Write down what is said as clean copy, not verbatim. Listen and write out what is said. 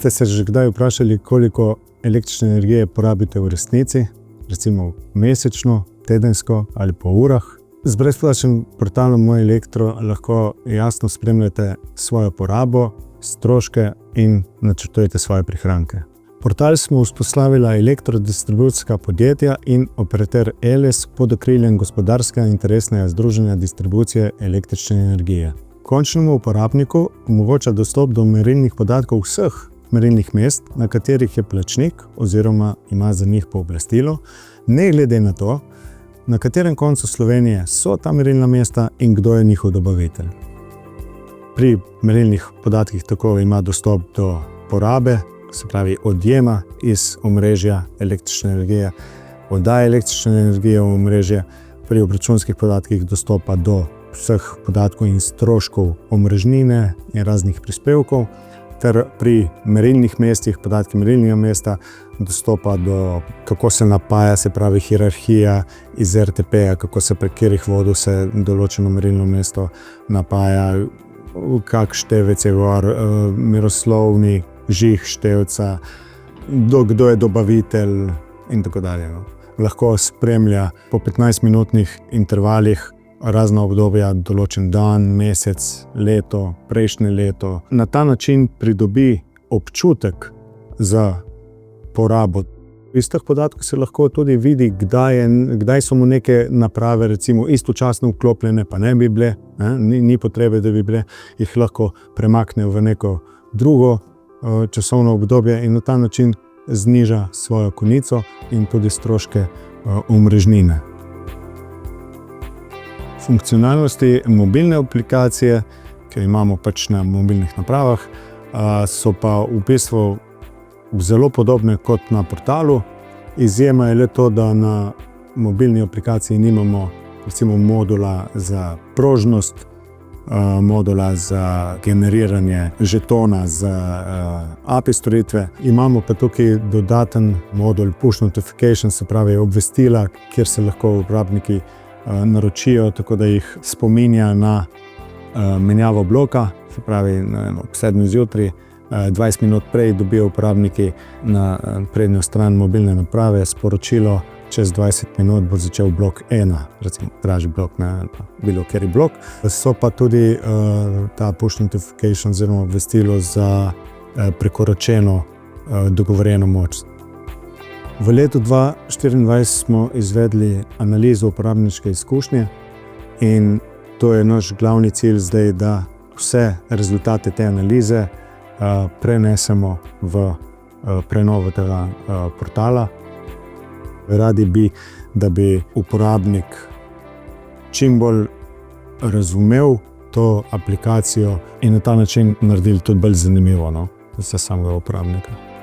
Ste se že kdaj vprašali, koliko električne energije porabite v resnici, recimo mesečno, tedensko ali po urah? Z brezplačnim portalom Moj Elektro lahko jasno spremljate svojo porabo, stroške in načrtujete svoje prihranke. Portal smo vzpostavila elektrodistribucijska podjetja in operater Eles pod okriljem Gospodarskega interesnega združenja distribucije električne energije. Končnemu uporabniku omogoča dostop do merilnih podatkov vseh merilnih mest, na katerih je plačnik oziroma ima za njih pooblastilo, ne glede na to, na katerem koncu Slovenije so ta merilna mesta in kdo je njihov dobavitelj. Pri merilnih podatkih tako ima dostop do porabe, se pravi odjema iz omrežja električne energije, oddaje električne energije v omrežje, pri obračunskih podatkih dostopa do vseh podatkov in stroškov omrežnine in raznih prispevkov, ter pri merilnih mestih, podatki merilnega mesta, dostopa do, kako se napaja, se pravi hierarhija iz RTP-ja, kako se pri katerih vodu se določeno merilno mesto napaja, kak števec je gor, meroslovni žig števca, kdo je dobavitelj in tako dalje. Lahko spremlja po 15-minutnih intervalih razna obdobja, določen dan, mesec, leto, prejšnje leto. Na ta način pridobi občutek za porabo. Iz teh podatkov se lahko tudi vidi, kdaj so mu neke naprave recimo istočasno vklopljene, pa ne bi bile, ni potrebe, da bi bile, jih lahko premakne v neko drugo časovno obdobje in na ta način zniža svojo konico in tudi stroške omrežnine. Funkcionalnosti mobilne aplikacije, ki jo imamo pač na mobilnih napravah, so pa v bistvu zelo podobne kot na portalu. Izjema je le to, da na mobilni aplikaciji nimamo recimo modula za prožnost, modula za generiranje žetona za API storitve. Imamo pa tukaj dodaten modul push notification, se pravi obvestila, kjer se lahko uporabniki naročijo, tako da jih spominja na menjavo bloka, se pravi ob 7 zjutraj, 20 minut prej dobijo uporabniki na prednjo stran mobilne naprave sporočilo, čez 20 minut bo začel blok 1, recimo dražji blok, bilo kateri blok. So pa tudi ta push notification oziroma obvestilo za prekoračeno dogovorjeno moč. V letu 2024 smo izvedli analizo uporabniške izkušnje in to je naš glavni cilj zdaj, da vse rezultate te analize prenesemo v prenovo tega portala. Radi bi, da bi uporabnik čim bolj razumel to aplikacijo in na ta način naredili tudi bolj zanimivo za samega uporabnika.